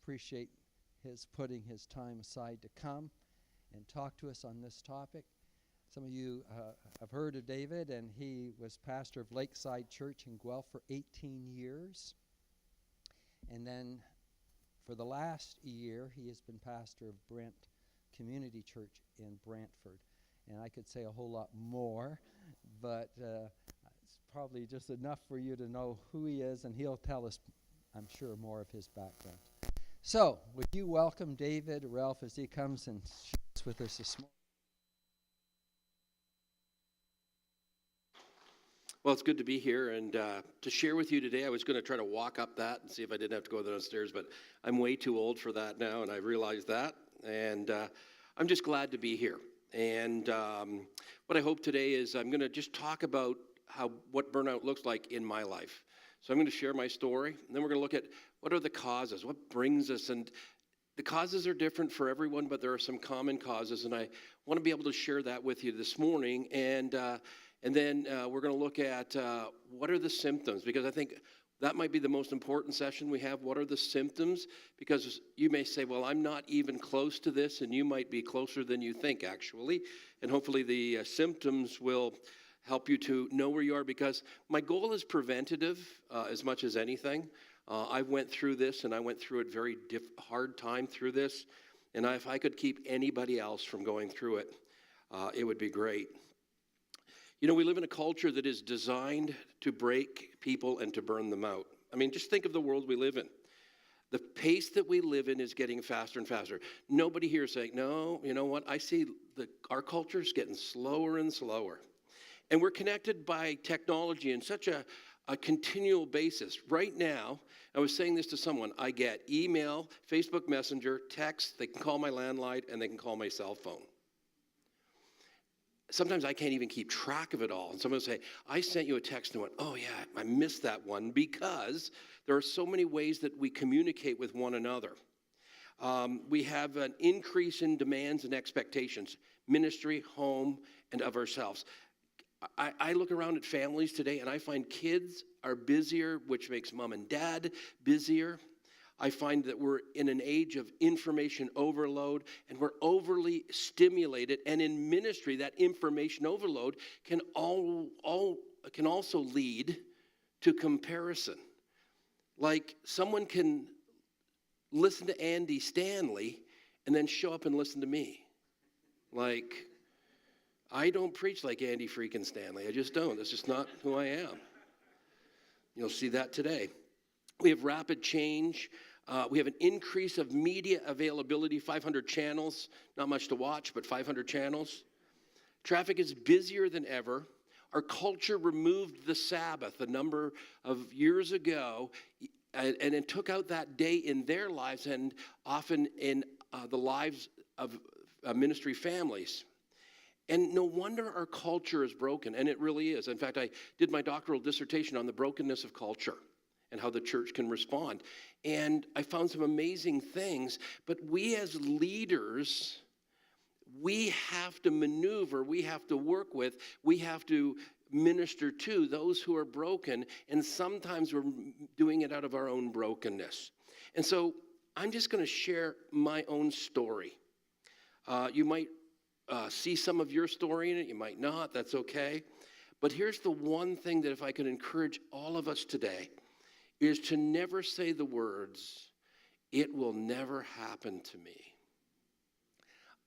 appreciate his putting his time aside to come and talk to us on this topic. Some of you have heard of David, and he was pastor of Lakeside Church in Guelph for 18 years. And then for the last year, he has been pastor of Brent Community Church in Brantford. And I could say a whole lot more, but it's probably just enough for you to know who he is, and he'll tell us, I'm sure, more of his background. So, would you welcome David Ralph as he comes and shares with us this morning? Well, it's good to be here and to share with you today. I was going to try to walk up that and see if I didn't have to go downstairs, but I'm way too old for that now, and I realize that. And I'm just glad to be here. And what I hope today is I'm going to just talk about what burnout looks like in my life. So I'm going to share my story, and then we're going to look at what are the causes, what brings us, and the causes are different for everyone, but there are some common causes, and I want to be able to share that with you this morning. And then we're going to look at what are the symptoms, because I think that might be the most important session we have. What are the symptoms? Because you may say, well, I'm not even close to this, and you might be closer than you think, actually. And hopefully the symptoms will help you to know where you are, because my goal is preventative as much as anything. I went through this, and I went through it very hard time through this. And if I could keep anybody else from going through it, it would be great. You know, we live in a culture that is designed to break people and to burn them out. I mean, just think of the world we live in. The pace that we live in is getting faster and faster. Nobody here is saying, no, you know what? I see our culture is getting slower and slower. And we're connected by technology in such a continual basis. Right now, I was saying this to someone, I get email, Facebook Messenger, text, they can call my landline, and they can call my cell phone. Sometimes I can't even keep track of it all. And someone will say, I sent you a text and went, oh yeah, I missed that one, because there are so many ways that we communicate with one another. We have an increase in demands and expectations, ministry, home, and of ourselves. I look around at families today and I find kids are busier, which makes mom and dad busier. I find that we're in an age of information overload, and we're overly stimulated. And in ministry, that information overload can also lead to comparison. Like, someone can listen to Andy Stanley and then show up and listen to me. Like, I don't preach like Andy freaking Stanley. I just don't. That's just not who I am. You'll see that today. We have rapid change. We have an increase of media availability, 500 channels. Not much to watch, but 500 channels. Traffic is busier than ever. Our culture removed the Sabbath a number of years ago, and it took out that day in their lives and often in the lives of ministry families. And no wonder our culture is broken, and it really is. In fact, I did my doctoral dissertation on the brokenness of culture and how the church can respond. And I found some amazing things, but we as leaders, we have to maneuver, we have to work with, we have to minister to those who are broken, and sometimes we're doing it out of our own brokenness. And so I'm just going to share my own story. You might see some of your story in it, you might not, that's okay. But here's the one thing that if I could encourage all of us today, is to never say the words, it will never happen to me.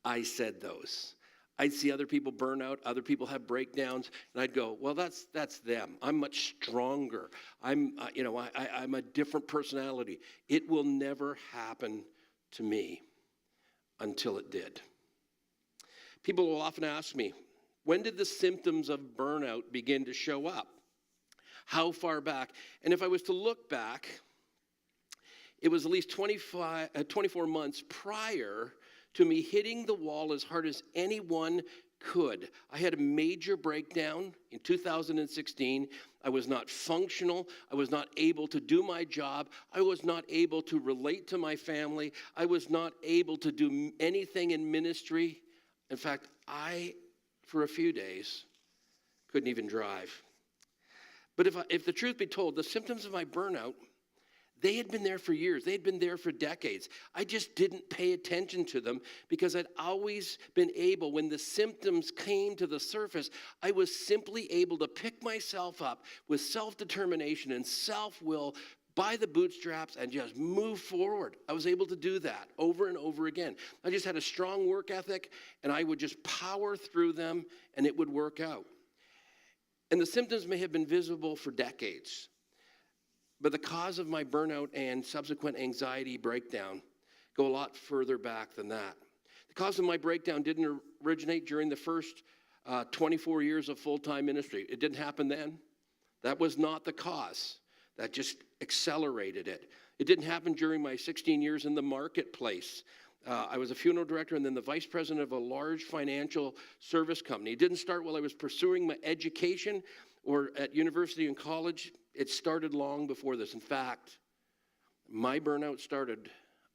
I said those. I'd see other people burn out, other people have breakdowns, and I'd go, well, that's them. I'm much stronger. I'm a different personality. It will never happen to me, until it did. People will often ask me, when did the symptoms of burnout begin to show up? How far back? And if I was to look back, it was at least 24 months prior to me hitting the wall as hard as anyone could. I had a major breakdown in 2016. I was not functional. I was not able to do my job. I was not able to relate to my family. I was not able to do anything in ministry. In fact, for a few days, couldn't even drive. But if the truth be told, the symptoms of my burnout, They had been there for years. They had been there for decades. I just didn't pay attention to them because I'd always been able, when the symptoms came to the surface, I was simply able to pick myself up with self-determination and self-will by the bootstraps and just move forward. I was able to do that over and over again. I just had a strong work ethic, and I would just power through them, and it would work out. And the symptoms may have been visible for decades. But the cause of my burnout and subsequent anxiety breakdown go a lot further back than that. The cause of my breakdown didn't originate during the first 24 years of full-time ministry. It didn't happen then. That was not the cause. That just accelerated it. It didn't happen during my 16 years in the marketplace. I was a funeral director and then the vice president of a large financial service company. It didn't start while I was pursuing my education or at university and college. It started long before this. In fact, my burnout started,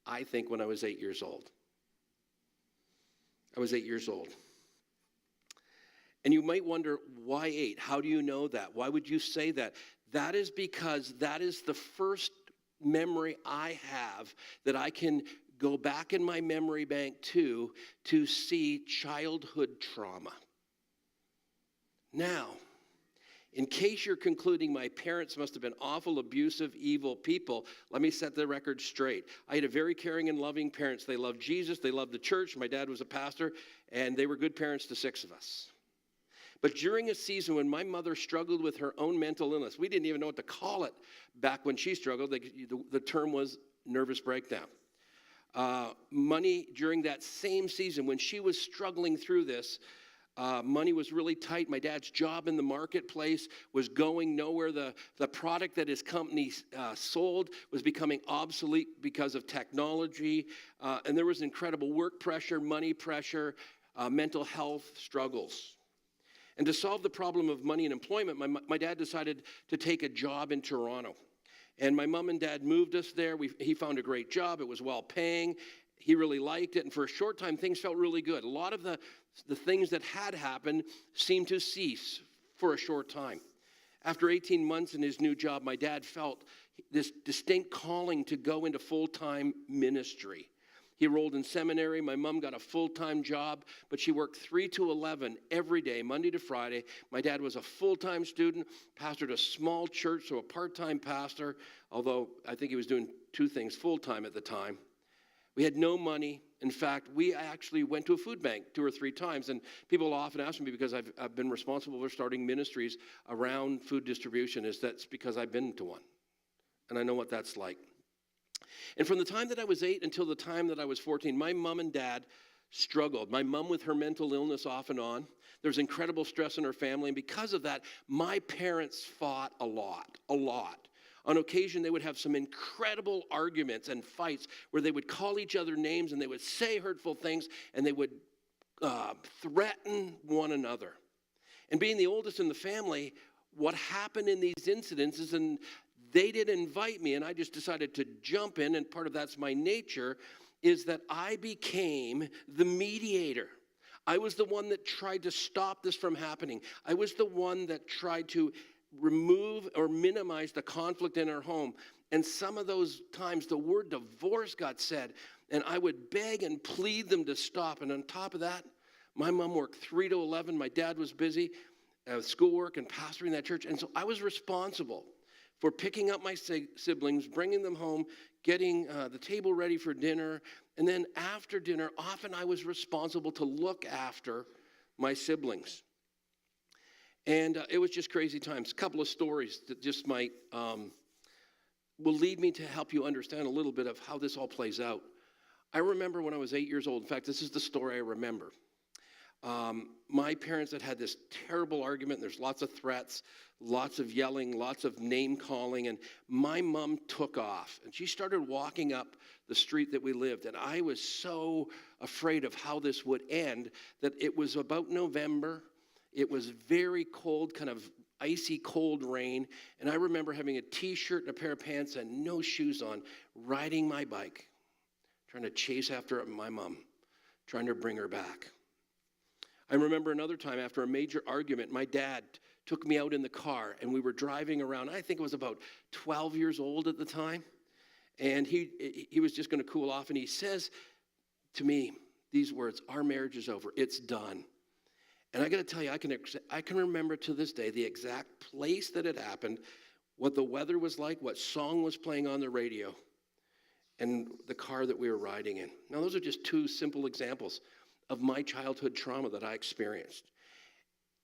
I think, when I was 8 years old. I was 8 years old. And you might wonder, why 8? How do you know that? Why would you say that? That is because that is the first memory I have that I can go back in my memory bank to see childhood trauma. Now, in case you're concluding my parents must have been awful, abusive, evil people, let me set the record straight. I had a very caring and loving parents. They loved Jesus. They loved the church. My dad was a pastor, and they were good parents to 6 of us. But during a season when my mother struggled with her own mental illness, we didn't even know what to call it back when she struggled. The term was nervous breakdown. Money during that same season when she was struggling through this, money was really tight. My dad's job in the marketplace was going nowhere. The product that his company sold was becoming obsolete because of technology. And there was incredible work pressure, money pressure, mental health struggles. And to solve the problem of money and employment, my dad decided to take a job in Toronto. And my mom and dad moved us there. He found a great job. It was well-paying. He really liked it. And for a short time, things felt really good. A lot of the things that had happened seemed to cease for a short time. After 18 months in his new job, my dad felt this distinct calling to go into full-time ministry. He enrolled in seminary. My mom got a full-time job, but she worked 3 to 11 every day, Monday to Friday. My dad was a full-time student, pastored a small church, so a part-time pastor, although I think he was doing 2 things full-time at the time. We had no money. In fact, we actually went to a food bank 2 or 3 times, and people often ask me because I've been responsible for starting ministries around food distribution, that's because I've been to one, and I know what that's like. And from the time that I was 8 until the time that I was 14, my mom and dad struggled. My mom with her mental illness off and on. There was incredible stress in her family. And because of that, my parents fought a lot. On occasion, they would have some incredible arguments and fights where they would call each other names and they would say hurtful things and they would threaten one another. And being the oldest in the family, what happened in these incidences, and they didn't invite me, and I just decided to jump in, and part of that's my nature, is that I became the mediator. I was the one that tried to stop this from happening. I was the one that tried to remove or minimize the conflict in our home. And some of those times, the word divorce got said, and I would beg and plead them to stop. And on top of that, my mom worked 3 to 11. My dad was busy with schoolwork and pastoring that church. And so I was responsible for picking up my siblings, bringing them home, getting the table ready for dinner. And then after dinner, often I was responsible to look after my siblings. And it was just crazy times. A couple of stories that just might, will lead me to help you understand a little bit of how this all plays out. I remember when I was 8 years old. In fact, this is the story I remember. My parents had this terrible argument. There's lots of threats, lots of yelling, lots of name calling, and my mom took off. And she started walking up the street that we lived, and I was so afraid of how this would end that it was about November. It was very cold, kind of icy cold rain, and I remember having a T-shirt and a pair of pants and no shoes on, riding my bike, trying to chase after my mom, trying to bring her back. I remember another time after a major argument, my dad took me out in the car and we were driving around. I think I was about 12 years old at the time. And he was just going to cool off, and he says to me these words, "Our marriage is over. It's done." And I got to tell you, I can remember to this day the exact place that it happened, what the weather was like, what song was playing on the radio, and the car that we were riding in. Now, those are just two simple examples of my childhood trauma that I experienced.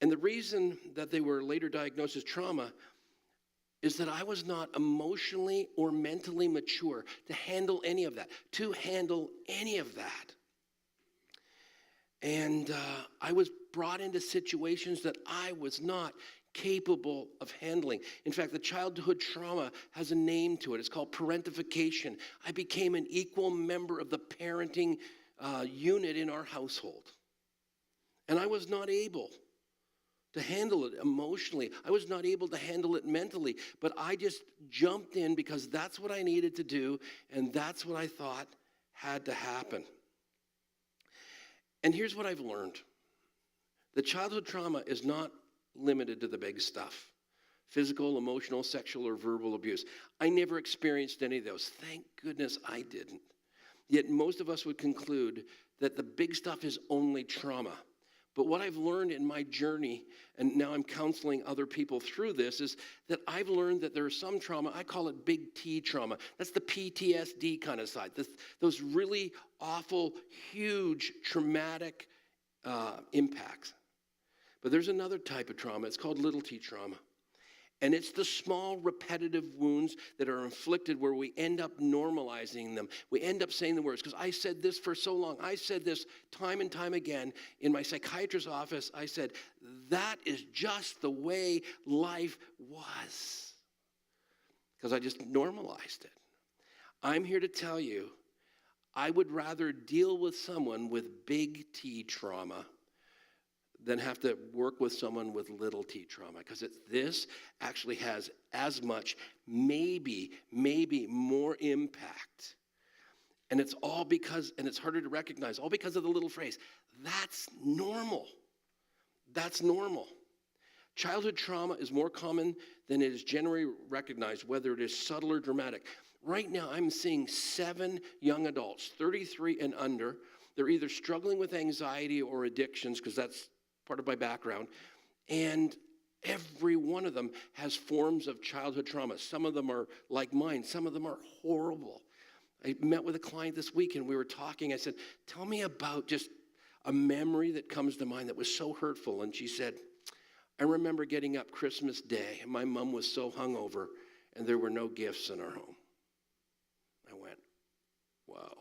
And the reason that they were later diagnosed as trauma is that I was not emotionally or mentally mature to handle any of that, And I was brought into situations that I was not capable of handling. In fact, the childhood trauma has a name to it. It's called parentification. I became an equal member of the parenting unit in our household. And I was not able to handle it emotionally. I was not able to handle it mentally. But I just jumped in because that's what I needed to do, and that's what I thought had to happen. And here's what I've learned. The childhood trauma is not limited to the big stuff. Physical, emotional, sexual, or verbal abuse. I never experienced any of those. Thank goodness I didn't. Yet most of us would conclude that the big stuff is only trauma. But what I've learned in my journey, and now I'm counseling other people through this, is that I've learned that there is some trauma, I call it big T trauma. That's the PTSD kind of side. Those really awful, huge, traumatic impacts. But there's another type of trauma. It's called little t trauma. And it's the small, repetitive wounds that are inflicted where we end up normalizing them. We end up saying the words, because I said this for so long. I said this time and time again in my psychiatrist's office. I said, that is just the way life was. Because I just normalized it. I'm here to tell you, I would rather deal with someone with big T trauma than have to work with someone with little t trauma, because this actually has as much, maybe more impact. And it's all because, and it's harder to recognize, all because of the little phrase, that's normal. That's normal. Childhood trauma is more common than it is generally recognized, whether it is subtle or dramatic. Right now, I'm seeing 7 young adults, 33 and under. They're either struggling with anxiety or addictions, because that's part of my background, and every one of them has forms of childhood trauma. Some of them are like mine. Some of them are horrible. I met with a client this week, and we were talking. I said, tell me about just a memory that comes to mind that was so hurtful. And she said, I remember getting up Christmas Day, and my mom was so hungover, and there were no gifts in our home. I went, wow.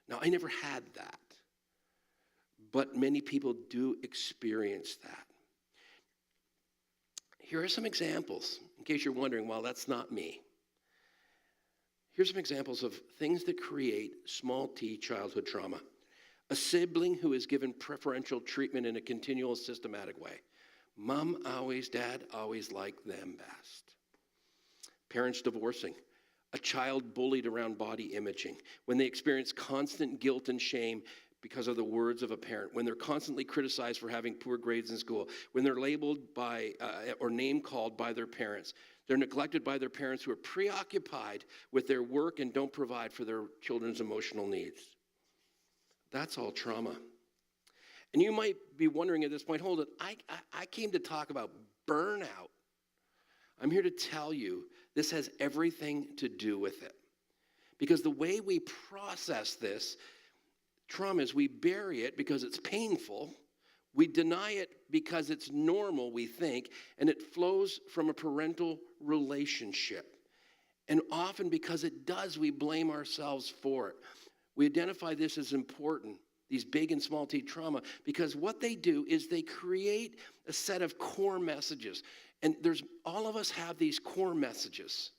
Now, I never had that. But many people do experience that. Here are some examples, in case you're wondering, well, that's not me. Here's some examples of things that create small t childhood trauma. A sibling who is given preferential treatment in a continual, systematic way. Mom always, dad always liked them best. Parents divorcing. A child bullied around body imaging. When they experience constant guilt and shame because of the words of a parent, when they're constantly criticized for having poor grades in school, when they're labeled by or name-called by their parents, they're neglected by their parents who are preoccupied with their work and don't provide for their children's emotional needs. That's all trauma. And you might be wondering at this point, hold it, I came to talk about burnout. I'm here to tell you this has everything to do with it. Because the way we process this trauma is we bury it because it's painful. We deny it because it's normal, we think, and it flows from a parental relationship. And often because it does, we blame ourselves for it. We identify this as important, these big and small t trauma, because what they do is they create a set of core messages. And all of us have these core messages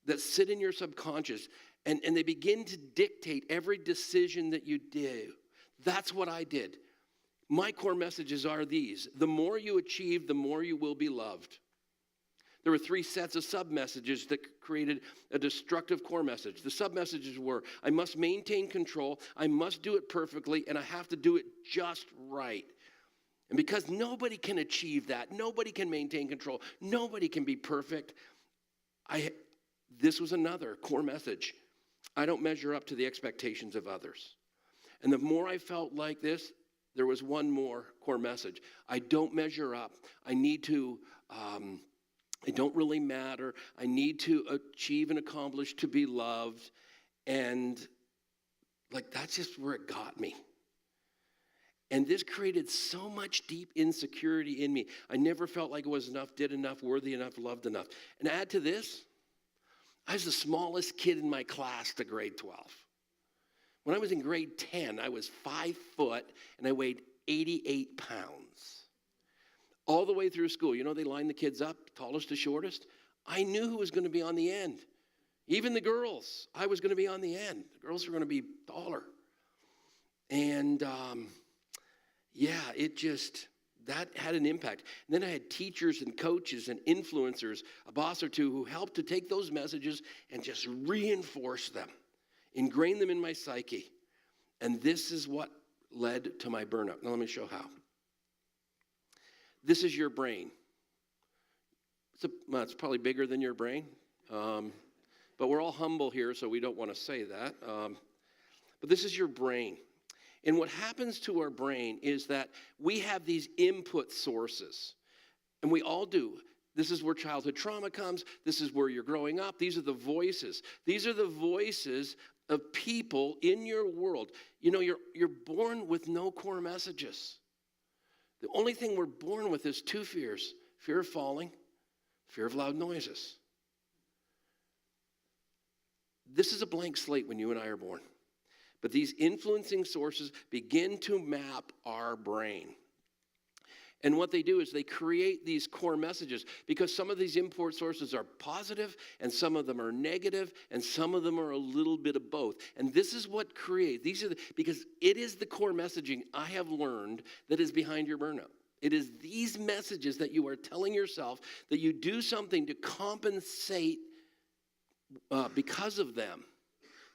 that sit in your subconscious. And they begin to dictate every decision that you do. That's what I did. My core messages are these. The more you achieve, the more you will be loved. There were 3 sets of sub-messages that created a destructive core message. The sub-messages were, I must maintain control, I must do it perfectly, and I have to do it just right. And because nobody can achieve that, nobody can maintain control, nobody can be perfect, this was another core message. I don't measure up to the expectations of others. And the more I felt like this, there was one more core message. I don't measure up. I need to, it don't really matter. I need to achieve and accomplish to be loved. And like, that's just where it got me. And this created so much deep insecurity in me. I never felt like I was enough, did enough, worthy enough, loved enough. And add to this, I was the smallest kid in my class to grade 12. When I was in grade 10, I was 5 foot and I weighed 88 pounds. All the way through school, you know, they line the kids up, tallest to shortest. I knew who was going to be on the end. Even the girls, I was going to be on the end. The girls were going to be taller. And that had an impact. And then I had teachers and coaches and influencers, a boss or two, who helped to take those messages and just reinforce them, ingrain them in my psyche. And this is what led to my burnout. Now let me show how. This is your brain. It's probably bigger than your brain. But we're all humble here, so we don't want to say that. But this is your brain. And what happens to our brain is that we have these input sources. And we all do. This is where childhood trauma comes. This is where you're growing up. These are the voices. These are the voices of people in your world. You know, you're born with no core messages. The only thing we're born with is 2 fears. Fear of falling, fear of loud noises. This is a blank slate when you and I are born. But these influencing sources begin to map our brain. And what they do is they create these core messages, because some of these input sources are positive and some of them are negative and some of them are a little bit of both. And this is what creates, because it is the core messaging I have learned that is behind your burnout. It is these messages that you are telling yourself that you do something to compensate because of them.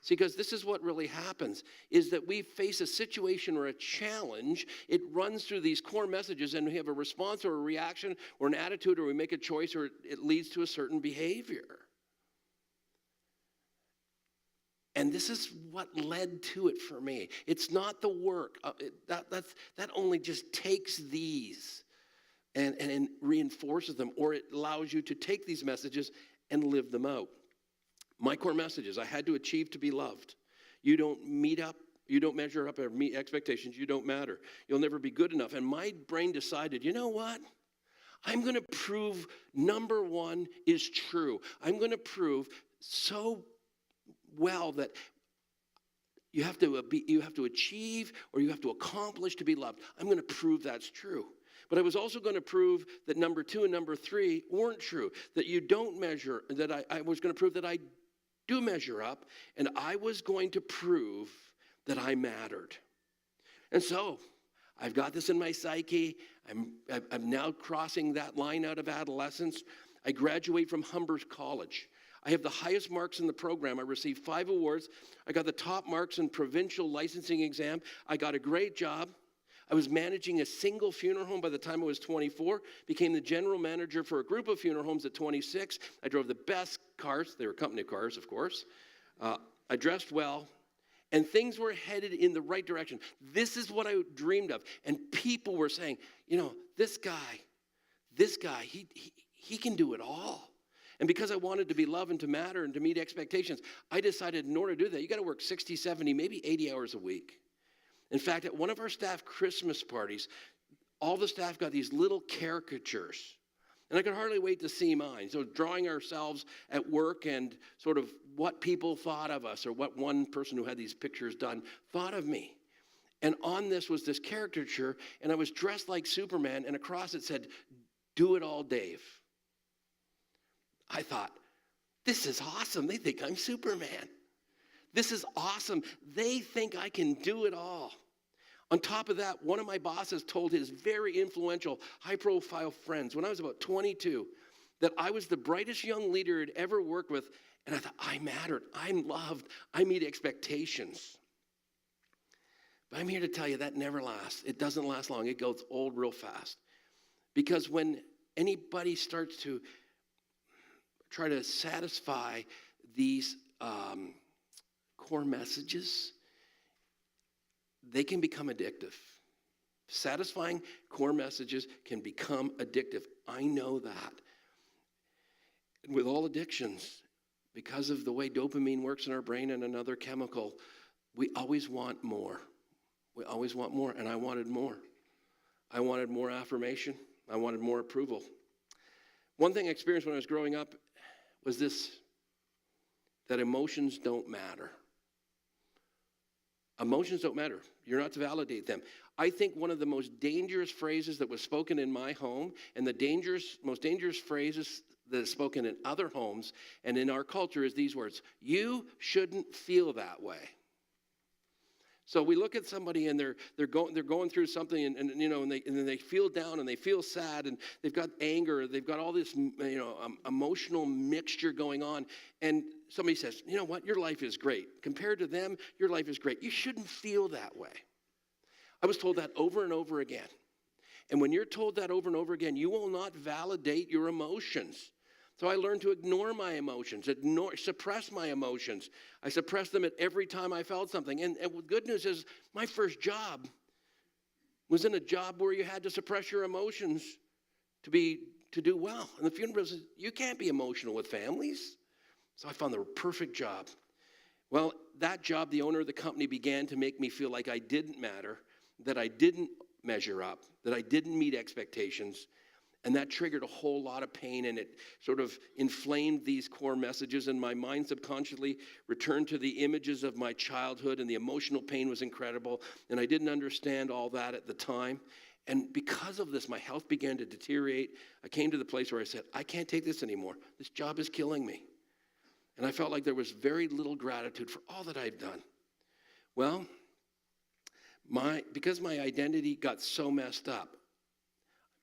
See, because this is what really happens, is that we face a situation or a challenge. It runs through these core messages, and we have a response or a reaction or an attitude, or we make a choice, or it leads to a certain behavior. And this is what led to it for me. It's not the work. That only just takes these and reinforces them, or it allows you to take these messages and live them out. My core messages: I had to achieve to be loved. You don't measure up or meet expectations, you don't matter. You'll never be good enough. And my brain decided, you know what? I'm going to prove number 1 is true. I'm going to prove so well that you have to achieve or you have to accomplish to be loved. I'm going to prove that's true. But I was also going to prove that number 2 and number 3 weren't true, that you don't measure, that I was going to prove that I do measure up, and I was going to prove that I mattered. And so I've got this in my psyche. I'm now crossing that line out of adolescence. I graduate from Humber College. I have the highest marks in the program. I received 5 awards. I got the top marks in provincial licensing exam. I got a great job. I was managing a single funeral home by the time I was 24, became the general manager for a group of funeral homes at 26. I drove the best cars. They were company cars, of course. I dressed well, and things were headed in the right direction. This is what I dreamed of. And people were saying, you know, this guy, he can do it all. And because I wanted to be loved and to matter and to meet expectations, I decided in order to do that, you got to work 60, 70, maybe 80 hours a week. In fact, at one of our staff Christmas parties, all the staff got these little caricatures. And I could hardly wait to see mine. So drawing ourselves at work and sort of what people thought of us, or what one person who had these pictures done thought of me. And on this was this caricature, and I was dressed like Superman, and across it said, "Do it all, Dave." I thought, this is awesome. They think I'm Superman. This is awesome. They think I can do it all. On top of that, one of my bosses told his very influential, high-profile friends when I was about 22 that I was the brightest young leader he'd ever worked with, and I thought, I mattered, I'm loved, I meet expectations. But I'm here to tell you that never lasts. It doesn't last long. It goes old real fast. Because when anybody starts to try to satisfy these core messages, they can become addictive. Satisfying core messages can become addictive. I know that. And with all addictions, because of the way dopamine works in our brain and another chemical, we always want more. We always want more, and I wanted more. I wanted more affirmation. I wanted more approval. One thing I experienced when I was growing up was this, that emotions don't matter. Emotions don't matter. You're not to validate them. I think one of the most dangerous phrases that was spoken in my home, and the most dangerous phrases that is spoken in other homes and in our culture, is these words: you shouldn't feel that way. So we look at somebody and they're going through something, and then they feel down and they feel sad, and they've got anger, they've got all this emotional mixture going on, and somebody says, you know what, your life is great. Compared to them, your life is great. You shouldn't feel that way. I was told that over and over again. And when you're told that over and over again, you will not validate your emotions. So I learned to ignore my emotions, suppress my emotions. I suppressed them at every time I felt something. And the good news is, my first job was in a job where you had to suppress your emotions to do well. And the funeral business, you can't be emotional with families. So I found the perfect job. Well, that job, the owner of the company began to make me feel like I didn't matter, that I didn't measure up, that I didn't meet expectations. And that triggered a whole lot of pain, and it sort of inflamed these core messages, and my mind subconsciously returned to the images of my childhood, and the emotional pain was incredible, and I didn't understand all that at the time. And because of this, my health began to deteriorate. I came to the place where I said, I can't take this anymore. This job is killing me. And I felt like there was very little gratitude for all that I'd done. Well, because my identity got so messed up,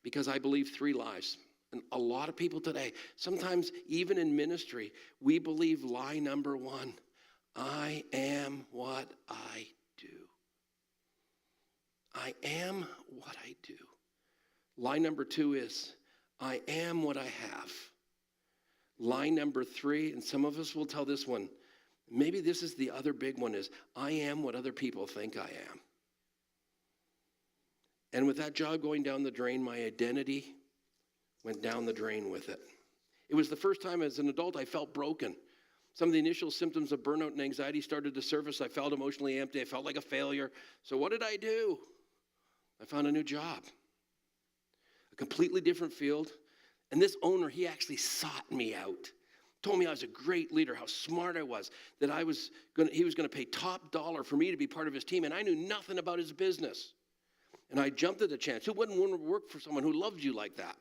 because I believe 3 lies. And a lot of people today, sometimes even in ministry, we believe lie number 1, I am what I do. I am what I do. Lie number 2 is, I am what I have. Lie number 3, and some of us will tell this one, maybe this is the other big one, is I am what other people think I am. And with that job going down the drain, my identity went down the drain with it. It was the first time as an adult I felt broken. Some of the initial symptoms of burnout and anxiety started to surface. I felt emotionally empty. I felt like a failure. So what did I do? I found a new job, a completely different field. And this owner, he actually sought me out. Told me I was a great leader, how smart I was, that he was going to pay top dollar for me to be part of his team, and I knew nothing about his business. And I jumped at the chance. Who wouldn't want to work for someone who loved you like that?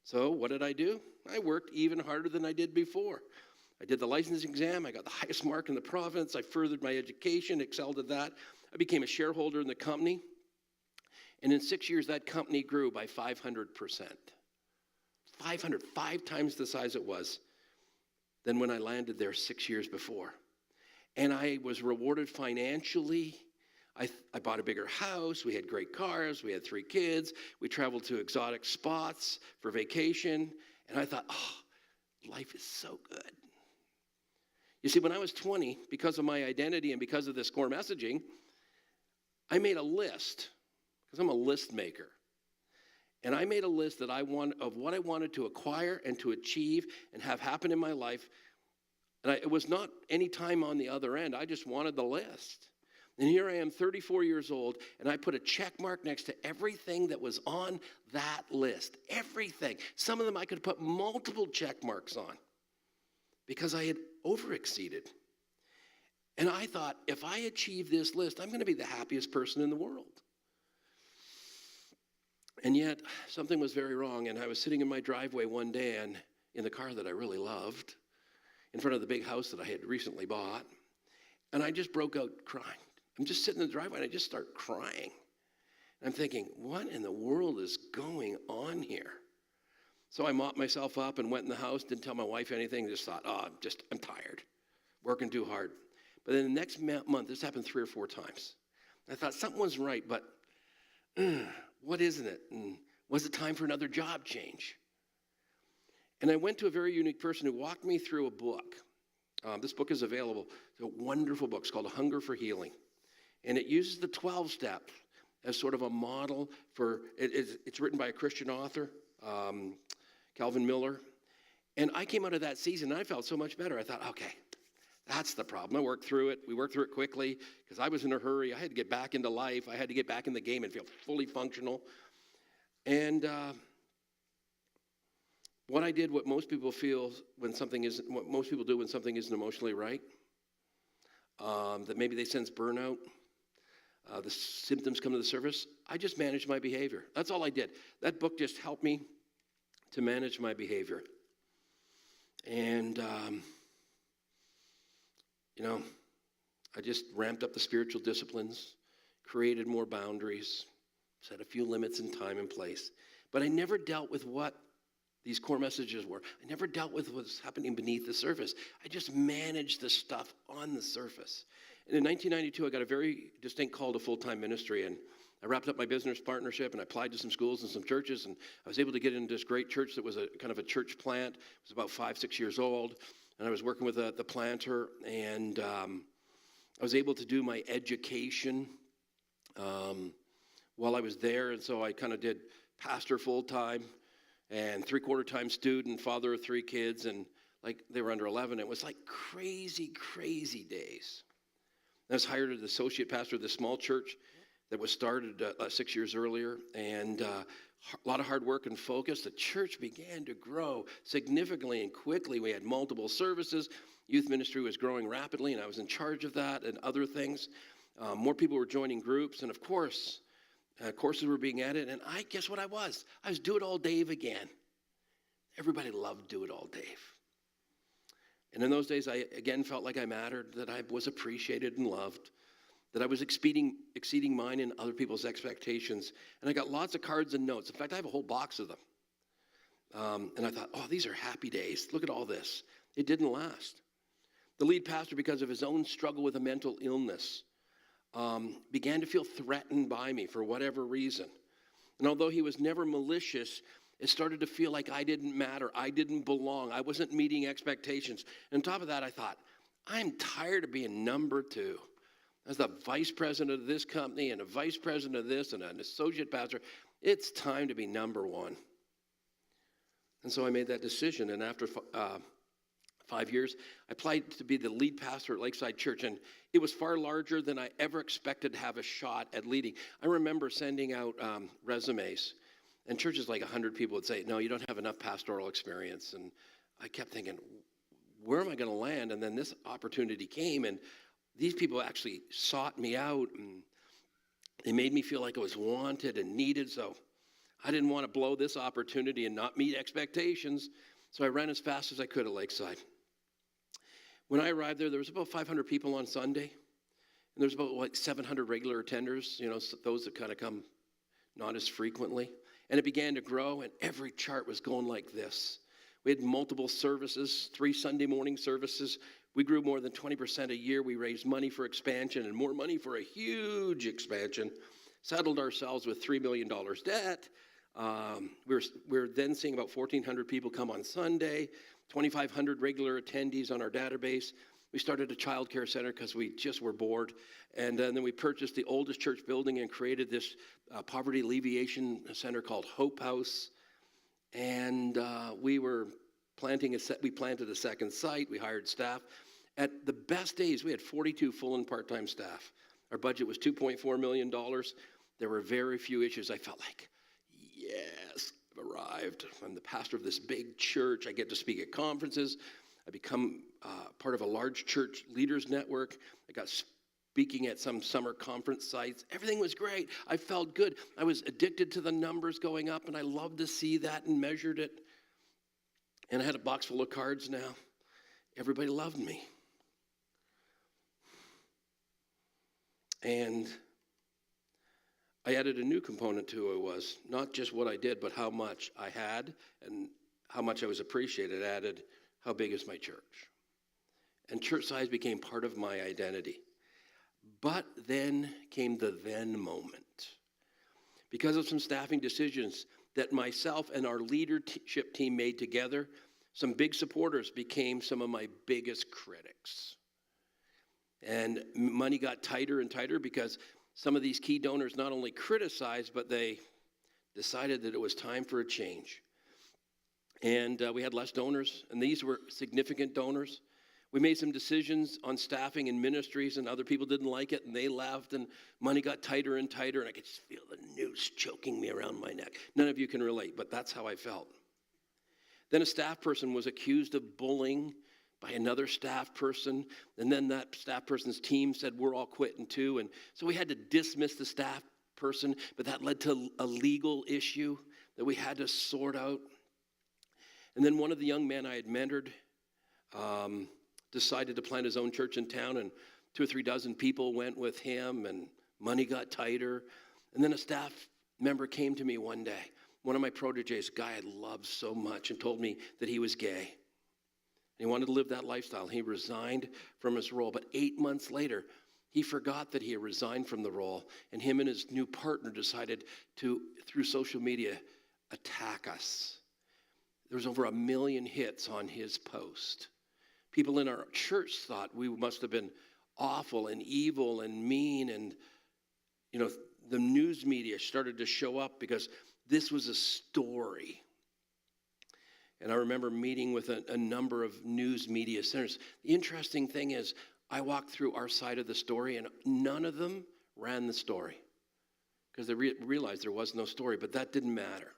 So what did I do? I worked even harder than I did before. I did the licensing exam. I got the highest mark in the province. I furthered my education, excelled at that. I became a shareholder in the company. And in 6 years, that company grew by 500%. 5 times the size it was than when I landed there 6 years before. And I was rewarded financially. I bought a bigger house. We had great cars. We had 3 kids. We traveled to exotic spots for vacation. And I thought, life is so good. You see, when I was 20, because of my identity and because of this core messaging, I made a list, because I'm a list maker. And I made a list of what I wanted to acquire and to achieve and have happen in my life. And it was not any time on the other end. I just wanted the list. And here I am, 34 years old, and I put a check mark next to everything that was on that list. Everything. Some of them I could put multiple check marks on because I had overexceeded. And I thought, if I achieve this list, I'm going to be the happiest person in the world. And yet, something was very wrong, and I was sitting in my driveway one day and in the car that I really loved, in front of the big house that I had recently bought, and I just broke out crying. I'm just sitting in the driveway, and I just start crying. And I'm thinking, what in the world is going on here? So I mopped myself up and went in the house, didn't tell my wife anything, just thought, I'm tired, working too hard. But then the next month, this happened 3 or 4 times. I thought something was right, but what isn't it? And was it time for another job change? And I went to a very unique person who walked me through a book This book is available. It's a wonderful book. It's called A Hunger for Healing. And it uses the 12 steps as sort of a model for, it's written by a Christian author, Calvin Miller. And I came out of that season and I felt so much better. I thought, okay, that's the problem. I worked through it. We worked through it quickly because I was in a hurry. I had to get back into life. I had to get back in the game and feel fully functional. And what I did, what most people feel when something isn't, what most people do when something isn't emotionally right, that maybe they sense burnout, the symptoms come to the surface, I just managed my behavior. That's all I did. That book just helped me to manage my behavior. And, I just ramped up the spiritual disciplines, created more boundaries, set a few limits in time and place. But I never dealt with what these core messages were. I never dealt with what's happening beneath the surface. I just managed the stuff on the surface. And in 1992, I got a very distinct call to full-time ministry, and I wrapped up my business partnership, and I applied to some schools and some churches, and I was able to get into this great church that was a kind of a church plant. It was about 5-6 years old, and I was working with the planter, and I was able to do my education while I was there, and so I kind of did pastor full-time and 3/4 time student, father of 3 kids, and like they were under 11. It was like crazy, crazy days. I was hired as the associate pastor of this small church that was started 6 years earlier, and a lot of hard work and focus. The church began to grow significantly and quickly. We had multiple services. Youth ministry was growing rapidly, and I was in charge of that and other things. More people were joining groups, and of course, courses were being added, and guess what I was? I was Do It All Dave again. Everybody loved Do It All Dave. And in those days, I again felt like I mattered, that I was appreciated and loved, that I was exceeding mine and other people's expectations. And I got lots of cards and notes. In fact, I have a whole box of them. And I thought, oh, these are happy days. Look at all this. It didn't last. The lead pastor, because of his own struggle with a mental illness, began to feel threatened by me for whatever reason. And although he was never malicious, it started to feel like I didn't matter. I didn't belong. I wasn't meeting expectations. And on top of that, I thought, I'm tired of being number 2. As the vice president of this company and a vice president of this and an associate pastor, it's time to be number 1. And so I made that decision. And after 5 years, I applied to be the lead pastor at Lakeside Church, and it was far larger than I ever expected to have a shot at leading. I remember sending out resumes, and churches like 100 people would say, no, you don't have enough pastoral experience. And I kept thinking, where am I going to land? And then this opportunity came, and these people actually sought me out, and they made me feel like I was wanted and needed, so I didn't want to blow this opportunity and not meet expectations, so I ran as fast as I could at Lakeside. When I arrived there was about 500 people on Sunday, and there's about 700 regular attenders, those that kind of come not as frequently. And it began to grow, and every chart was going like this. We had multiple services, 3 Sunday morning services. We grew more than 20% a year. We raised money for expansion and more money for a huge expansion. Settled ourselves with $3 million debt. We were then seeing about 1,400 people come on Sunday, 2,500 regular attendees on our database. We started a child care center because we just were bored. And then we purchased the oldest church building and created this poverty alleviation center called Hope House. And we planted a second site. We hired staff. At the best days, we had 42 full and part-time staff. Our budget was $2.4 million. There were very few issues. I felt like, yes, I've arrived. I'm the pastor of this big church. I get to speak at conferences. I become part of a large church leaders network. I got speaking at some summer conference sites. Everything was great. I felt good. I was addicted to the numbers going up, and I loved to see that and measured it. And I had a box full of cards now. Everybody loved me. And I added a new component to who I was. Not just what I did, but how much I had and how much I was appreciated. Added, how big is my church? And church size became part of my identity. But then came the then moment. Because of some staffing decisions that myself and our leadership team made together, Some big supporters became some of my biggest critics. And money got tighter and tighter because some of these key donors not only criticized, but they decided that it was time for a change. And we had less donors, and these were significant donors. We made some decisions on staffing and ministries, and other people didn't like it, and they left, and money got tighter and tighter, and I could just feel the noose choking me around my neck. None of you can relate, but that's how I felt. Then a staff person was accused of bullying by another staff person, and then that staff person's team said, we're all quitting too, and so we had to dismiss the staff person, but that led to a legal issue that we had to sort out. And then one of the young men I had mentored decided to plant his own church in town, and 2 or 3 dozen people went with him, and money got tighter. And then a staff member came to me one day, one of my proteges, a guy I loved so much, and told me that he was gay. And he wanted to live that lifestyle. He resigned from his role, but 8 months later, he forgot that he had resigned from the role, and him and his new partner decided to, through social media, attack us. There was over 1 million hits on his post. People in our church thought we must have been awful and evil and mean, and the news media started to show up because this was a story. And I remember meeting with a number of news media centers. The interesting thing is, I walked through our side of the story, and none of them ran the story because they realized there was no story, but that didn't matter.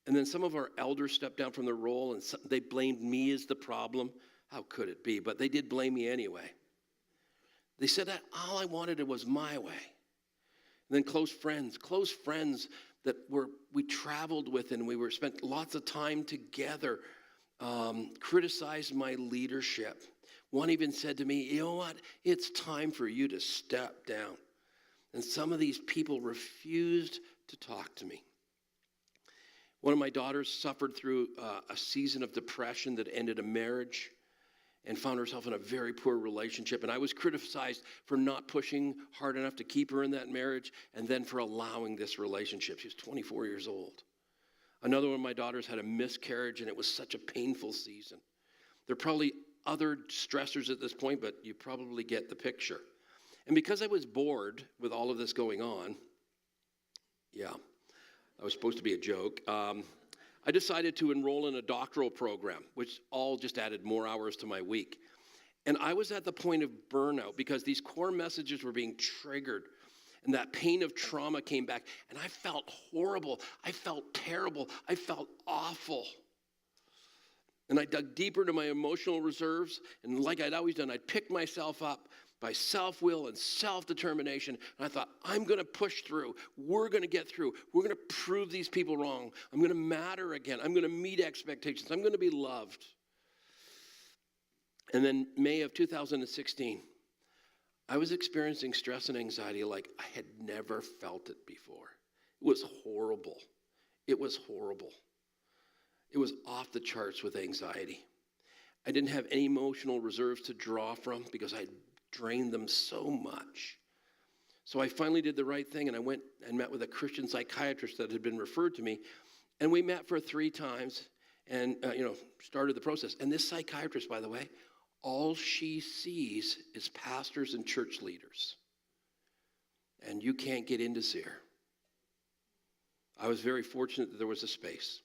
And then some of our elders stepped down from their role, and they blamed me as the problem. How could it be? But they did blame me anyway. They said that all I wanted was my way. And then close friends that we traveled with, and we spent lots of time together, criticized my leadership. One even said to me, you know what? It's time for you to step down. And some of these people refused to talk to me. One of my daughters suffered through a season of depression that ended a marriage and found herself in a very poor relationship. And I was criticized for not pushing hard enough to keep her in that marriage, and then for allowing this relationship. She was 24 years old. Another one of my daughters had a miscarriage, and it was such a painful season. There are probably other stressors at this point, but you probably get the picture. And because I was bored with all of this going on, that was supposed to be a joke. I decided to enroll in a doctoral program, which all just added more hours to my week. And I was at the point of burnout because these core messages were being triggered, and that pain of trauma came back, and I felt horrible. I felt terrible. I felt awful. And I dug deeper into my emotional reserves, and like I'd always done, I'd picked myself up by self-will and self-determination. And I thought, I'm going to push through. We're going to get through. We're going to prove these people wrong. I'm going to matter again. I'm going to meet expectations. I'm going to be loved. And then May of 2016, I was experiencing stress and anxiety like I had never felt it before. It was horrible. It was horrible. It was off the charts with anxiety. I didn't have any emotional reserves to draw from because I had drained them so much. So I finally did the right thing, and I went and met with a Christian psychiatrist that had been referred to me, and we met for 3 times and started the process. And this psychiatrist, by the way, all she sees is pastors and church leaders, and you can't get in to see her. I was very fortunate that there was a space.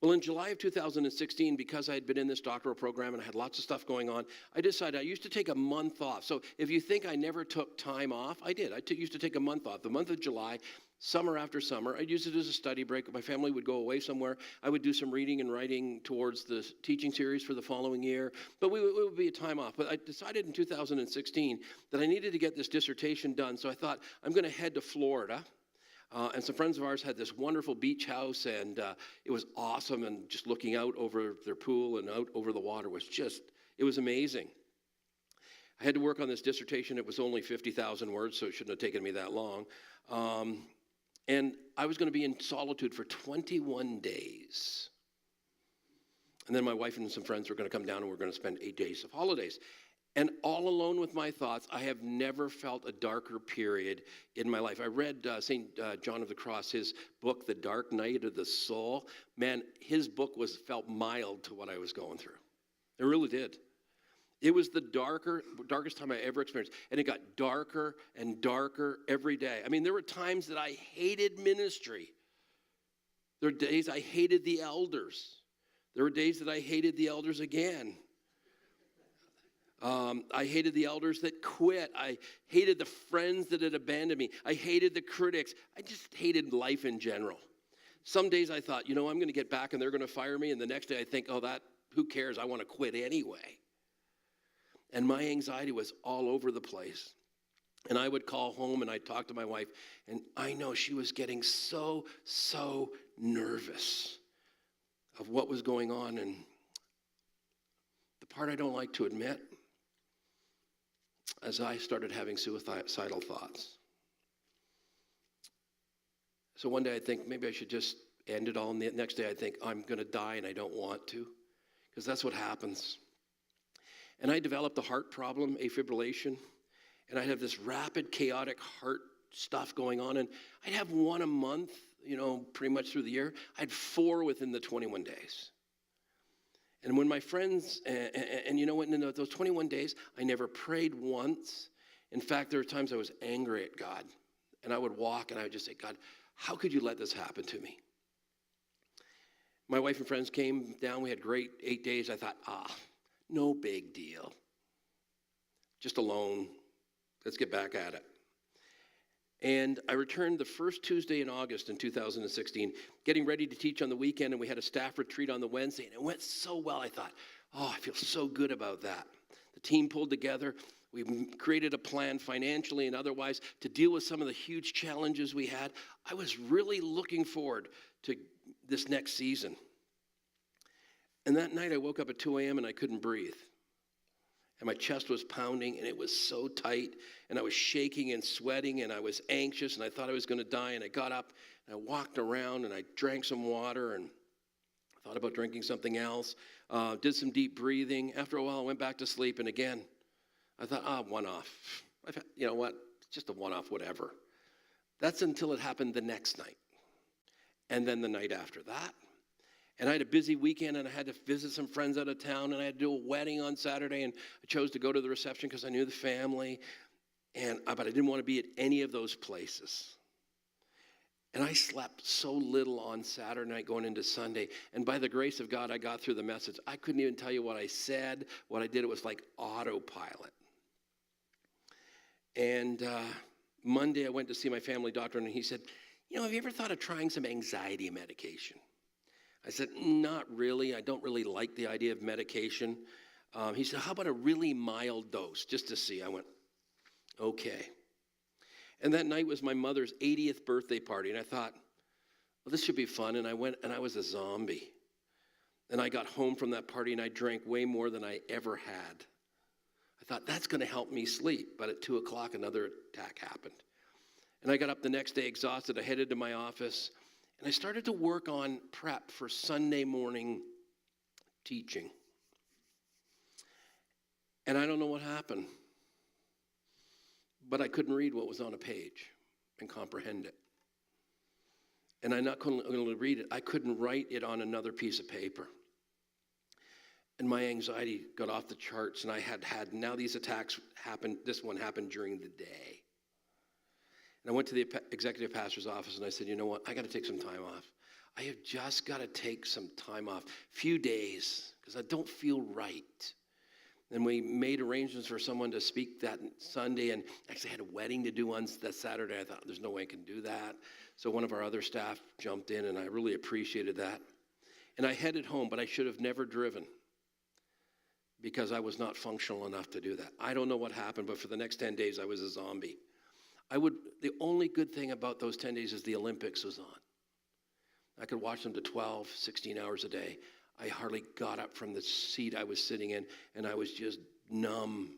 Well, in July of 2016, because I had been in this doctoral program and I had lots of stuff going on, I decided I used to take a month off. So if you think I never took time off, I did. I used to take a month off. The month of July, summer after summer, I'd use it as a study break. My family would go away somewhere. I would do some reading and writing towards the teaching series for the following year. But it would be a time off. But I decided in 2016 that I needed to get this dissertation done. So I thought, I'm going to head to Florida. And some friends of ours had this wonderful beach house, and it was awesome, and just looking out over their pool and out over the water it was amazing. I had to work on this dissertation. It was only 50,000 words, so it shouldn't have taken me that long. And I was going to be in solitude for 21 days. And then my wife and some friends were going to come down, and we were going to spend 8 days of holidays. And all alone with my thoughts, I have never felt a darker period in my life. I read St. John of the Cross, his book, The Dark Night of the Soul. Man, his book felt mild to what I was going through. It really did. It was the darkest time I ever experienced. And it got darker and darker every day. I mean, there were times that I hated ministry. There were days I hated the elders. There were days that I hated the elders again. I hated the elders that quit. I hated the friends that had abandoned me. I hated the critics. I just hated life in general. Some days I thought, I'm going to get back and they're going to fire me. And the next day I think, who cares? I want to quit anyway. And my anxiety was all over the place. And I would call home and I'd talk to my wife. And I know she was getting so nervous of what was going on. And the part I don't like to admit, as I started having suicidal thoughts. So one day I think maybe I should just end it all. And the next day I think I'm going to die and I don't want to, because that's what happens. And I developed a heart problem, afibrillation, and I'd have this rapid, chaotic heart stuff going on. And I'd have one a month, pretty much through the year. I had 4 within the 21 days. And when my friends, and in those 21 days, I never prayed once. In fact, there were times I was angry at God. And I would walk and I would just say, God, how could you let this happen to me? My wife and friends came down. We had great 8 days. I thought, no big deal. Just alone. Let's get back at it. And I returned the first Tuesday in August in 2016, getting ready to teach on the weekend, and we had a staff retreat on the Wednesday, and it went so well. I thought, I feel so good about that. The team pulled together. We created a plan financially and otherwise to deal with some of the huge challenges we had. I was really looking forward to this next season. And that night I woke up at 2 a.m. and I couldn't breathe. And my chest was pounding, and it was so tight, and I was shaking and sweating, and I was anxious, and I thought I was going to die. And I got up, and I walked around, and I drank some water, and thought about drinking something else, did some deep breathing. After a while, I went back to sleep, and again, I thought, one-off. You know what? Just a one-off, whatever. That's until it happened the next night, and then the night after that. And I had a busy weekend, and I had to visit some friends out of town, and I had to do a wedding on Saturday, and I chose to go to the reception because I knew the family, but I didn't want to be at any of those places. And I slept so little on Saturday night going into Sunday, and by the grace of God, I got through the message. I couldn't even tell you what I said, what I did. It was like autopilot. And Monday, I went to see my family doctor, and he said, have you ever thought of trying some anxiety medication? I said, not really. I don't really like the idea of medication. He said, how about a really mild dose, just to see? I went, okay. And that night was my mother's 80th birthday party, and I thought, well, this should be fun. And I went, and I was a zombie. And I got home from that party, and I drank way more than I ever had. I thought, that's going to help me sleep. But at 2 o'clock, another attack happened. And I got up the next day exhausted. I headed to my office. And I started to work on prep for Sunday morning teaching. And I don't know what happened, but I couldn't read what was on a page and comprehend it. And I not only read it, I couldn't write it on another piece of paper. And my anxiety got off the charts, and I had now these attacks happened. This one happened during the day. And I went to the executive pastor's office, and I said, you know what, I got to take some time off. I have just got to take some time off, few days, because I don't feel right. And we made arrangements for someone to speak that Sunday, and actually had a wedding to do on that Saturday. I thought, there's no way I can do that. So one of our other staff jumped in, and I really appreciated that. And I headed home, but I should have never driven because I was not functional enough to do that. I don't know what happened, but for the next 10 days, I was a zombie. The only good thing about those 10 days is the Olympics was on. I could watch them to 12, 16 hours a day. I hardly got up from the seat I was sitting in, and I was just numb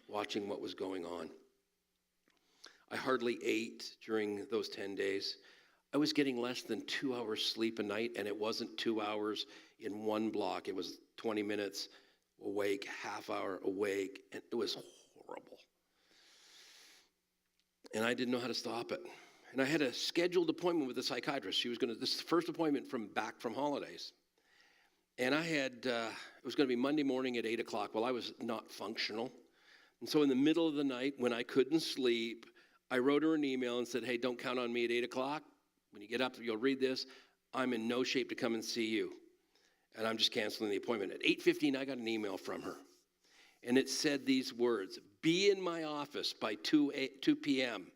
watching what was going on. I hardly ate during those 10 days. I was getting less than 2 hours sleep a night, and it wasn't 2 hours in one block. It was 20 minutes awake, half hour awake, and it was horrible. And I didn't know how to stop it. And I had a scheduled appointment with a psychiatrist. This is the first appointment back from holidays. And it was going to be Monday morning at 8 o'clock. Well, I was not functional. And so in the middle of the night, when I couldn't sleep, I wrote her an email and said, hey, don't count on me at 8 o'clock. When you get up, you'll read this. I'm in no shape to come and see you. And I'm just canceling the appointment. At 8:15, I got an email from her. And it said these words, be in my office by 2 p.m.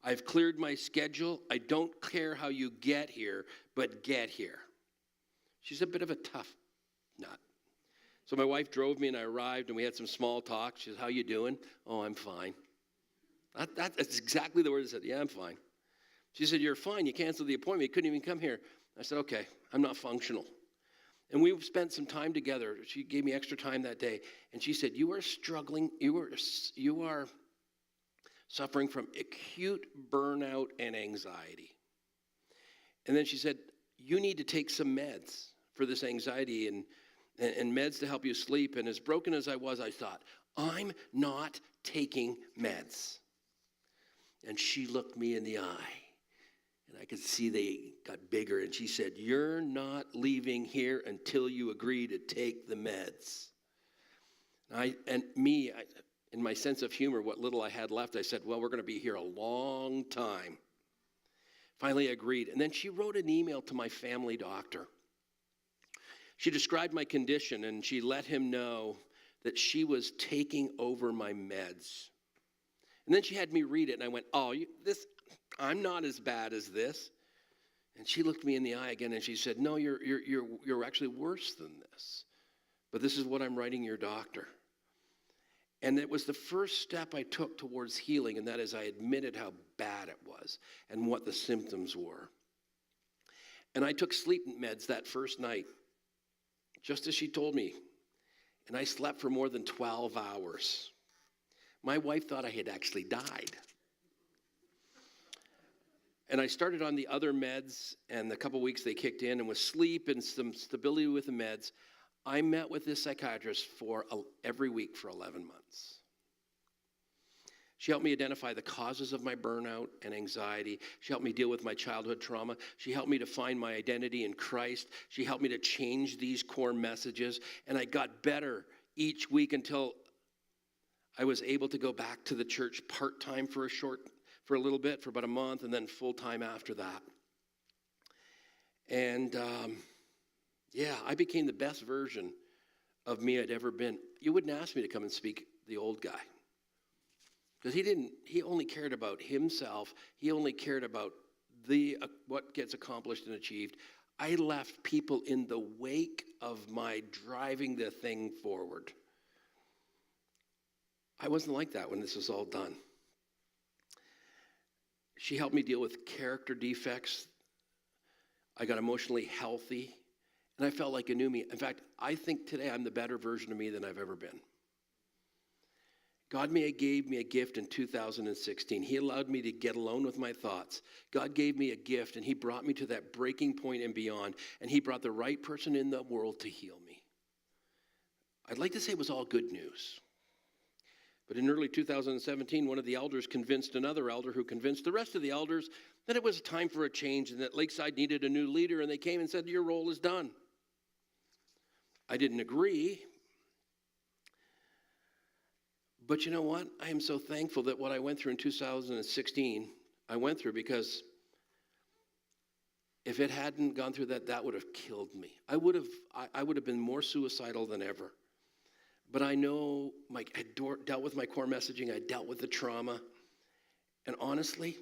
I've cleared my schedule. I don't care how you get here, but get here. She's a bit of a tough nut. So my wife drove me and I arrived and we had some small talk. She said, how you doing? Oh, I'm fine. That's exactly the word I said. Yeah, I'm fine. She said, you're fine. You canceled the appointment. You couldn't even come here. I said, okay, I'm not functional. And we spent some time together. She gave me extra time that day. And she said, you are struggling. You are suffering from acute burnout and anxiety. And then she said, you need to take some meds for this anxiety and meds to help you sleep. And as broken as I was, I thought, I'm not taking meds. And she looked me in the eye. And I could see they got bigger. And she said, you're not leaving here until you agree to take the meds. In my sense of humor, what little I had left, I said, well, we're going to be here a long time. Finally, I agreed. And then she wrote an email to my family doctor. She described my condition, and she let him know that she was taking over my meds. And then she had me read it, and I went, I'm not as bad as this. And she looked me in the eye again, and she said, no, you're actually worse than this. But this is what I'm writing your doctor. And it was the first step I took towards healing, and that is I admitted how bad it was and what the symptoms were. And I took sleep meds that first night, just as she told me. And I slept for more than 12 hours. My wife thought I had actually died. And I started on the other meds, and a couple weeks they kicked in, and with sleep and some stability with the meds, I met with this psychiatrist every week for 11 months. She helped me identify the causes of my burnout and anxiety. She helped me deal with my childhood trauma. She helped me to find my identity in Christ. She helped me to change these core messages. And I got better each week until I was able to go back to the church part-time for a little bit, for about a month, and then full-time after that. And I became the best version of me I'd ever been. You wouldn't ask me to come and speak the old guy. Because he only cared about himself. He only cared about what gets accomplished and achieved. I left people in the wake of my driving the thing forward. I wasn't like that when this was all done. She helped me deal with character defects. I got emotionally healthy. And I felt like a new me. In fact, I think today I'm the better version of me than I've ever been. God gave me a gift in 2016. He allowed me to get alone with my thoughts. God gave me a gift, and he brought me to that breaking point and beyond. And he brought the right person in the world to heal me. I'd like to say it was all good news. But in early 2017, one of the elders convinced another elder who convinced the rest of the elders that it was time for a change and that Lakeside needed a new leader, and they came and said, your role is done. I didn't agree. But you know what? I am so thankful that what I went through in 2016, I went through, because if it hadn't gone through that would have killed me. I would have been more suicidal than ever. But I know I dealt with my core messaging. I dealt with the trauma. And honestly,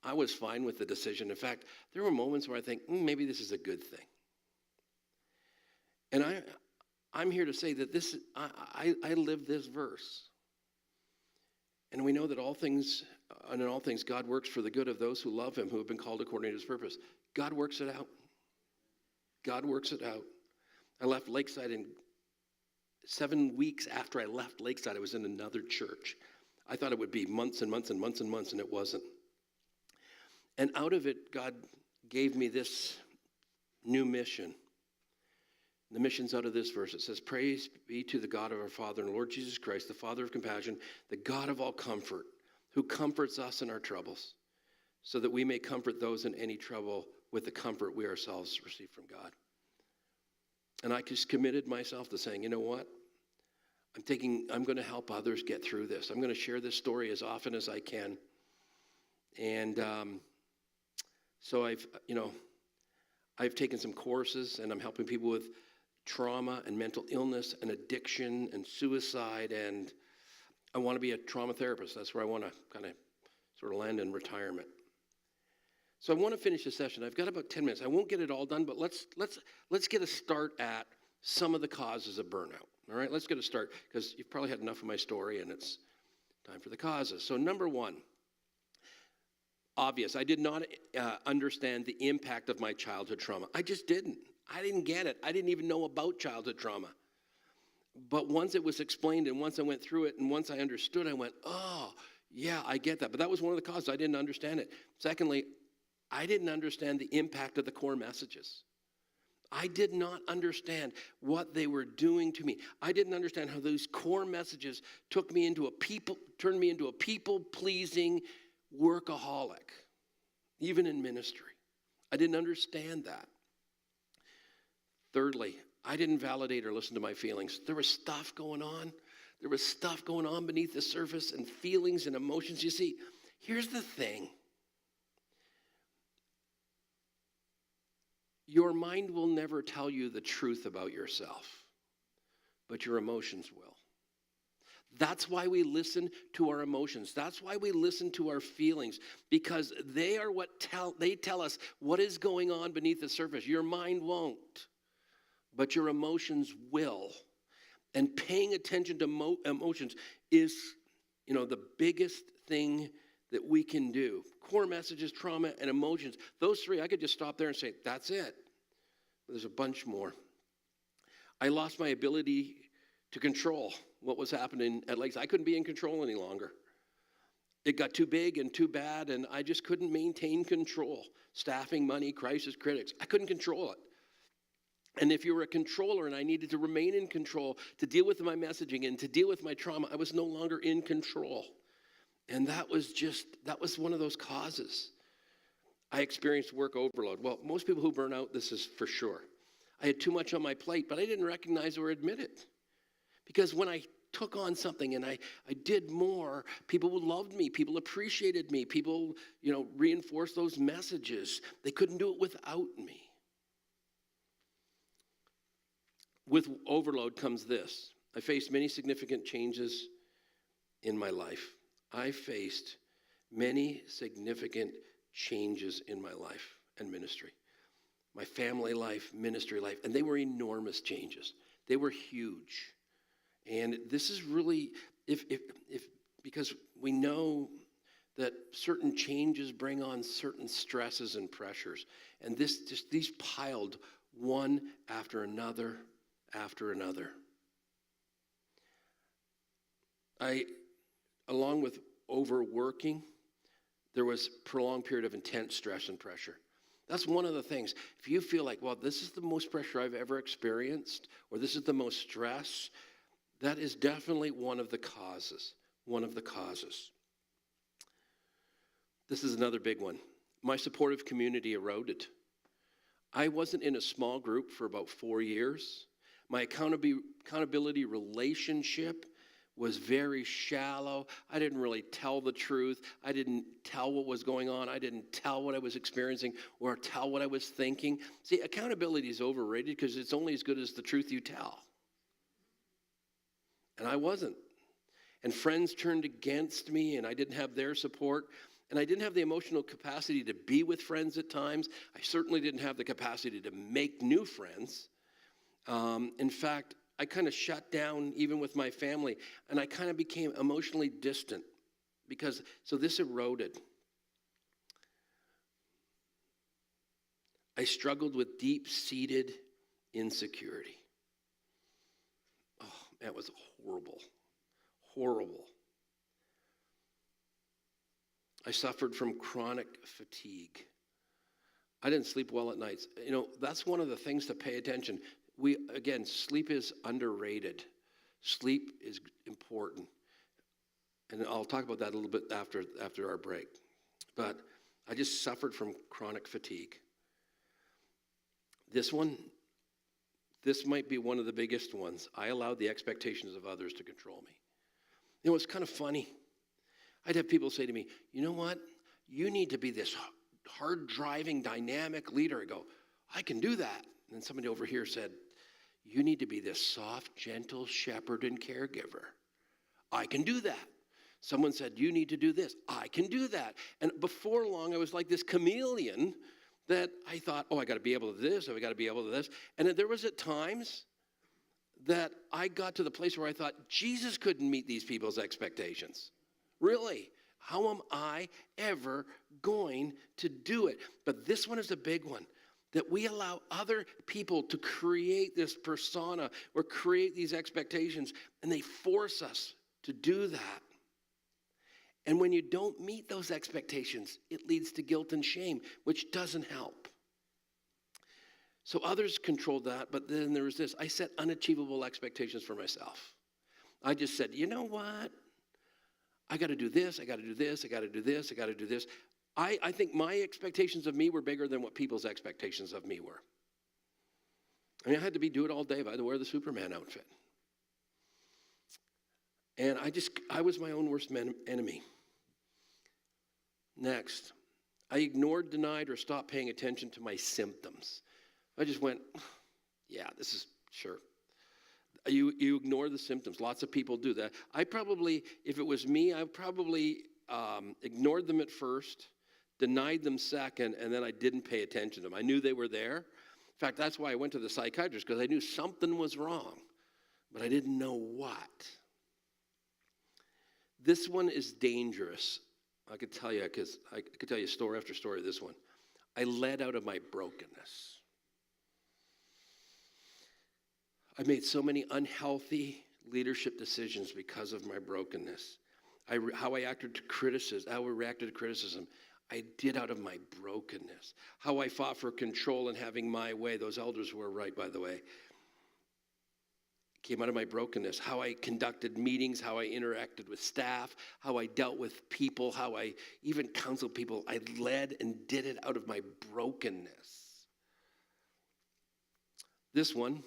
I was fine with the decision. In fact, there were moments where I think, maybe this is a good thing. And I'm here to say that I live this verse. And we know that in all things, God works for the good of those who love him, who have been called according to his purpose. God works it out. God works it out. I left Lakeside, and 7 weeks after I left Lakeside, I was in another church. I thought it would be months and months and months and months, and it wasn't. And out of it, God gave me this new mission The mission's out of this verse. It says, praise be to the God of our Father and Lord Jesus Christ, the Father of compassion, the God of all comfort, who comforts us in our troubles, so that we may comfort those in any trouble with the comfort we ourselves receive from God. And I just committed myself to saying, you know what? I'm going to help others get through this. I'm going to share this story as often as I can. And so I've taken some courses, and I'm helping people with trauma and mental illness and addiction and suicide, and I want to be a trauma therapist. That's where I want to kind of sort of land in retirement. So I want to finish the session. I've got about 10 minutes. I won't get it all done, but let's get a start at some of the causes of burnout. All right, let's get a start, because you've probably had enough of my story, and it's time for the causes. So number one, obvious. I did not understand the impact of my childhood trauma. I just didn't. I didn't get it. I didn't even know about childhood trauma. But once it was explained, and once I went through it, and once I understood, I went, oh, yeah, I get that. But that was one of the causes. I didn't understand it. Secondly, I didn't understand the impact of the core messages. I did not understand what they were doing to me. I didn't understand how those core messages turned me into a people-pleasing workaholic, even in ministry. I didn't understand that. Thirdly, I didn't validate or listen to my feelings. There was stuff going on. There was stuff going on beneath the surface, and feelings and emotions. You see, here's the thing. Your mind will never tell you the truth about yourself, but your emotions will. That's why we listen to our emotions. That's why we listen to our feelings, because they are they tell us what is going on beneath the surface. Your mind won't, but your emotions will. And paying attention to emotions is, the biggest thing that we can do. Core messages, trauma, and emotions. Those three, I could just stop there and say, that's it. But there's a bunch more. I lost my ability to control what was happening at Lakes. I couldn't be in control any longer. It got too big and too bad, and I just couldn't maintain control. Staffing, money, crisis, critics. I couldn't control it. And if you were a controller and I needed to remain in control to deal with my messaging and to deal with my trauma, I was no longer in control. And that was one of those causes. I experienced work overload. Well, most people who burn out, this is for sure. I had too much on my plate, but I didn't recognize or admit it. Because when I took on something and I did more, people loved me, people appreciated me, people, reinforced those messages. They couldn't do it without me. With overload comes this. I faced many significant changes in my life. I faced many significant changes in my life and ministry. My family life, ministry life, and they were enormous changes. They were huge. And this is really, because we know that certain changes bring on certain stresses and pressures. And these piled one after another. Along with overworking, there was a prolonged period of intense stress and pressure. That's one of the things. If you feel like, well, this is the most pressure I've ever experienced, or this is the most stress, that is definitely one of the causes. This is another big one. My supportive community eroded. I wasn't in a small group for about 4 years. My accountability relationship was very shallow. I didn't really tell the truth. I didn't tell what was going on. I didn't tell what I was experiencing or tell what I was thinking. See, accountability is overrated because it's only as good as the truth you tell. And I wasn't. And friends turned against me, and I didn't have their support. And I didn't have the emotional capacity to be with friends at times. I certainly didn't have the capacity to make new friends. In fact, I kind of shut down even with my family, and I kind of became emotionally distant so this eroded. I struggled with deep-seated insecurity. Oh, that was horrible. I suffered from chronic fatigue. I didn't sleep well at nights. That's one of the things to pay attention. again, sleep is underrated. Sleep is important. And I'll talk about that a little bit after our break. But I just suffered from chronic fatigue. This might be one of the biggest ones. I allowed the expectations of others to control me. You know, it's kind of funny. I'd have people say to me, you know what? You need to be this hard-driving, dynamic leader. I go, I can do that. And then somebody over here said, you need to be this soft, gentle shepherd and caregiver. I can do that. Someone said, you need to do this. I can do that. And before long, I was like this chameleon that I thought, oh, I got to be able to do this, I got to be able to this. And there was at times that I got to the place where I thought, Jesus couldn't meet these people's expectations. Really? How am I ever going to do it? But this one is a big one, that we allow other people to create this persona or create these expectations, and they force us to do that. And when you don't meet those expectations, it leads to guilt and shame, which doesn't help. So others controlled that, but then there was this. I set unachievable expectations for myself. I just said, you know what? I got to do this, I got to do this, I got to do this, I got to do this. I think my expectations of me were bigger than what people's expectations of me were. I mean, I had to do it all day. I had to wear the Superman outfit. And I was my own worst enemy. Next, I ignored, denied, or stopped paying attention to my symptoms. I just went, yeah, this is sure. You ignore the symptoms. Lots of people do that. If it was me, I probably ignored them at first, denied them second, and then I didn't pay attention to them. I knew they were there. In fact, that's why I went to the psychiatrist, because I knew something was wrong, but I didn't know what. This one is dangerous. I could tell you, because I could tell you story after story of this one. I led out of my brokenness. I made so many unhealthy leadership decisions because of my brokenness. How I reacted to criticism, I did out of my brokenness. How I fought for control and having my way. Those elders were right, by the way. Came out of my brokenness. How I conducted meetings, how I interacted with staff, how I dealt with people, how I even counseled people. I led and did it out of my brokenness. This one,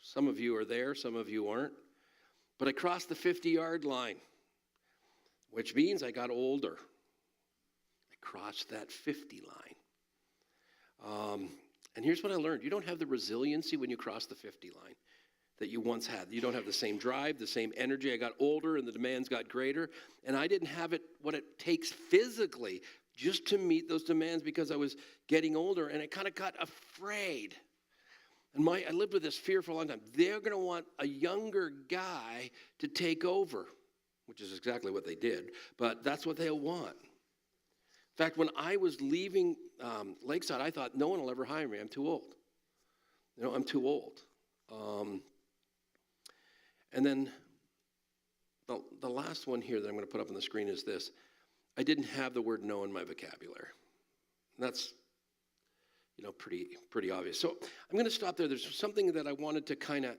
some of you are there, some of you aren't. But I crossed the 50-yard line, which means I got older. I crossed that 50 line. And here's what I learned. You don't have the resiliency when you cross the 50 line that you once had. You don't have the same drive, the same energy. I got older and the demands got greater. And I didn't have what it takes physically just to meet those demands because I was getting older, and I kind of got afraid. And I lived with this fear for a long time. They're going to want a younger guy to take over, which is exactly what they did. But that's what they'll want. In fact, when I was leaving Lakeside, I thought, no one will ever hire me. I'm too old. I'm too old. And then the last one here that I'm going to put up on the screen is this. I didn't have the word no in my vocabulary. And that's pretty obvious. So I'm going to stop there. There's something that I wanted to kind of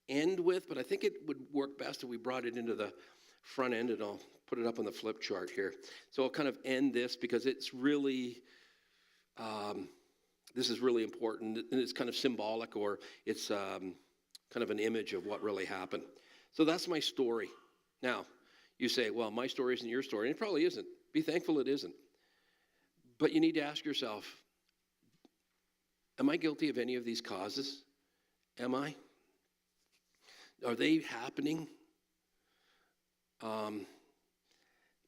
end with, but I think it would work best if we brought it into the front end, and I'll put it up on the flip chart here. So I'll kind of end this because it's really, this is really important, and it's kind of symbolic, or it's kind of an image of what really happened. So that's my story. Now, you say, well, my story isn't your story, and it probably isn't. Be thankful it isn't. But you need to ask yourself, am I guilty of any of these causes? Am I? Are they happening?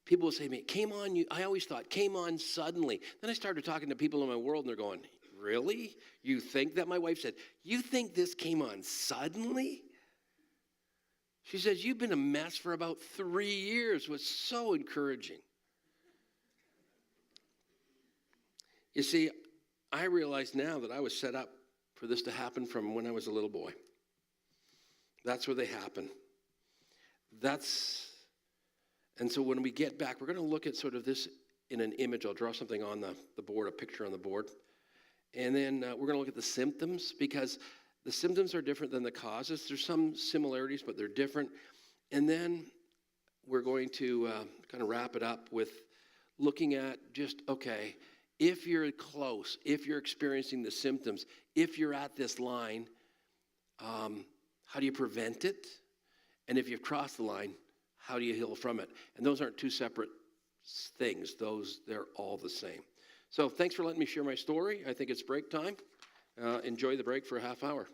People will say to me, came on you. I always thought, came on suddenly. Then I started talking to people in my world, and they're going, really? You think that? My wife said, you think this came on suddenly? She says, you've been a mess for about 3 years. It was so encouraging. You see, I realize now that I was set up for this to happen from when I was a little boy. That's where they happen. And so when we get back, we're going to look at sort of this in an image. I'll draw something on the board, a picture on the board. And then we're going to look at the symptoms, because The symptoms are different than the causes. There's some similarities, but they're different. And then we're going to kind of wrap it up with looking at just, okay, if you're close, if you're experiencing the symptoms, if you're at this line, how do you prevent it? And if you've crossed the line, how do you heal from it? And those aren't two separate things. They're all the same. So thanks for letting me share my story. I think it's break time. Enjoy the break for a half hour.